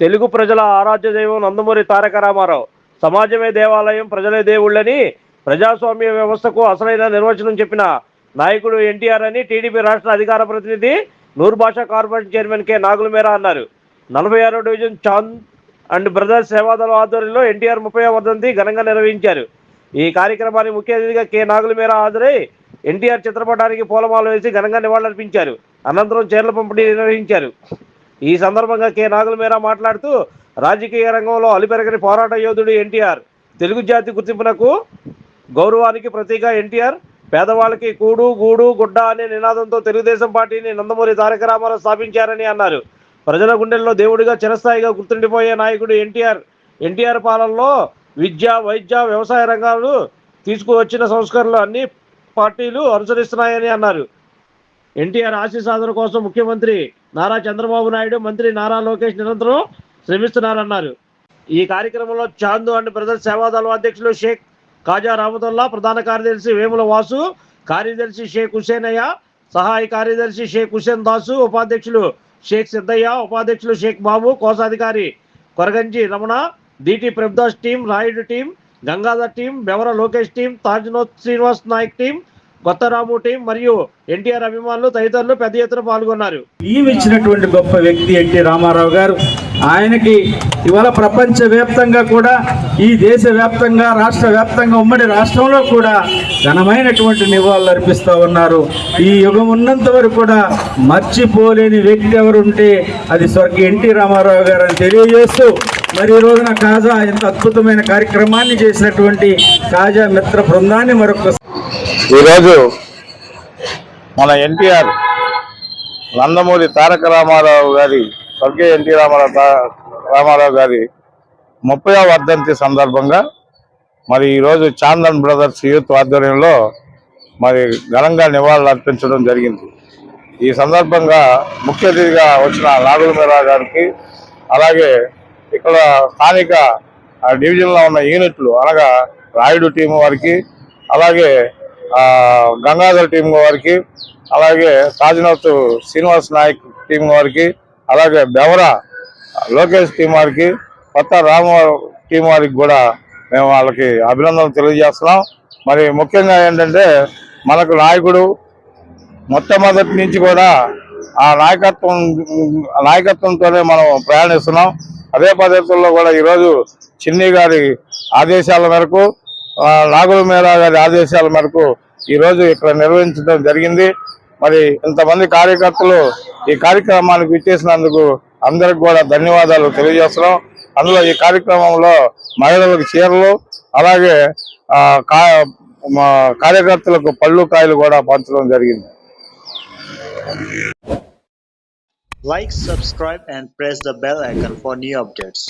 తెలుగు ప్రజల ఆరాధ్య దైవం నందమూరి తారక రామారావు. సమాజమే దేవాలయం, ప్రజలే దేవుళ్ళని ప్రజాస్వామ్య వ్యవస్థకు అసలైన నిర్వచనం చెప్పిన నాయకుడు ఎన్టీఆర్ అని టీడీపీ రాష్ట్ర అధికార ప్రతినిధి నూర్ భాషా కార్పొరేషన్ చైర్మన్ కె నాగులమేరా అన్నారు. 46వ డివిజన్ చాంద్ అండ్ బ్రదర్స్ సేవాదళ ఆధ్వర్యంలో ఎన్టీఆర్ 30వ వర్ధంతి ఘనంగా నిర్వహించారు. ఈ కార్యక్రమానికి ముఖ్య అతిథిగా కె నాగులమేరా హాజరై ఎన్టీఆర్ చిత్రపటానికి పూలమాల వేసి ఘనంగా నివాళులర్పించారు. అనంతరం చీరల పంపిణీ నిర్వహించారు. ఈ సందర్భంగా కె నాగులమేరా మాట్లాడుతూ రాజకీయ రంగంలో అలిపెరగని పోరాట యోధుడు ఎన్టీఆర్, తెలుగు జాతి గుర్తింపునకు గౌరవానికి ప్రతీక ఎన్టీఆర్, పేదవాళ్ళకి కూడు గూడు గుడ్డ అనే నినాదంతో తెలుగుదేశం పార్టీని నందమూరి తారక రామారావు స్థాపించారని అన్నారు. ప్రజల గుండెల్లో దేవుడిగా చిరస్థాయిగా గుర్తుండిపోయే నాయకుడు ఎన్టీఆర్ పాలనలో విద్య, వైద్య, వ్యవసాయ రంగాలు తీసుకువచ్చిన సంస్కరణలు అన్ని పార్టీలు అనుసరిస్తున్నాయని అన్నారు. ఎన్టీఆర్ ఆశీస్ సాధన కోసం ముఖ్యమంత్రి నారా చంద్రబాబు నాయుడు, మంత్రి నారా లోకేష్ నిరంతరం శ్రమిస్తున్నారన్నారు. ఈ కార్యక్రమంలో చాందు అండ్ బ్రదర్స్ సేవాదళ అధ్యక్షులు షేక్ కాజా రామతుల్లా, ప్రధాన కార్యదర్శి వేముల వాసు, కార్యదర్శి షేక్ హుసేనయ్య, సహాయ కార్యదర్శి షేక్ హుసేన్ దాసు, ఉపాధ్యక్షులు షేక్ సిద్దయ్య, ఉపాధ్యక్షులు షేక్ బాబు, కోశాధికారి Koraganji Ramana, D T Prabhudas team, Rayudu team, Gangadhar team, Bevara Lokesh team, Tajnoth Srinivas Nayak team, Kottaramu team మరియు ఎన్టీఆర్ అభిమానులు తదితరులు పెద్ద ఎత్తున పాల్గొన్నారు. ఇచ్చినటువంటి గొప్ప వ్యక్తి ఎన్టీ రామారావు గారు. ఆయనకి ఇవాళ ప్రపంచవ్యాప్తంగా కూడా, ఈ దేశవ్యాప్తంగా, రాష్ట్ర వ్యాప్తంగా, ఉమ్మడి రాష్ట్రంలో కూడా ఘనమైనటువంటి నివాళులు అర్పిస్తూ ఉన్నారు. ఈ యుగం ఉన్నంత వరకు కూడా మర్చిపోలేని వ్యక్తి ఎవరుంటే అది స్వర్గీయ ఎన్టీ రామారావు గారు అని తెలియజేస్తూ, మరి ఈ రోజున కాజా ఇంత అద్భుతమైన కార్యక్రమాన్ని చేసినటువంటి కాజా మిత్ర బృందాన్ని మరొక ఈరోజు మన ఎన్టీఆర్ నందమూరి తారక రామారావు గారి, స్వర్గీయ ఎన్టీ రామారావు గారి 30వ వర్ధంతి సందర్భంగా మరి ఈరోజు చాందన్ బ్రదర్స్ యూత్ ఆధ్వర్యంలో మరి ఘనంగా నివాళులు అర్పించడం జరిగింది. ఈ సందర్భంగా ముఖ్య అతిథిగా వచ్చిన నాగులమేరా గారికి, అలాగే ఇక్కడ స్థానిక డివిజన్లో ఉన్న యూనిట్లు అనగా రాయుడు టీం వారికి, అలాగే గంగాధర్ టీం వారికి, అలాగే తాజ్నోత్ శ్రీనివాస్ నాయక్ టీం వారికి, అలాగే బెవర లోకేష్ టీం వారికి, కొత్త రామ టీం వారికి కూడా మేము వాళ్ళకి అభినందనలు తెలియజేస్తున్నాం. మరి ముఖ్యంగా ఏంటంటే మనకు నాయకుడు మొట్టమొదటి నుంచి కూడా ఆ నాయకత్వంతోనే మనం ప్రయాణిస్తున్నాం. అదే పద్ధతుల్లో కూడా ఈరోజు చిన్ని గారి ఆదేశాల మేరకు, నాగులమేరా గారి ఆదేశాల మేరకు ఈరోజు ఇక్కడ నిర్వహించడం జరిగింది. మరి ఇంతమంది కార్యకర్తలు ఈ కార్యక్రమానికి విచ్చేసినందుకు అందరికి కూడా ధన్యవాదాలు తెలియజేస్తున్నాం. అందులో ఈ కార్యక్రమంలో మహిళలకు చీరలు, అలాగే కార్యకర్తలకు పళ్ళు కాయలు కూడా పంచడం జరిగింది. Like, subscribe and press the bell icon for new updates.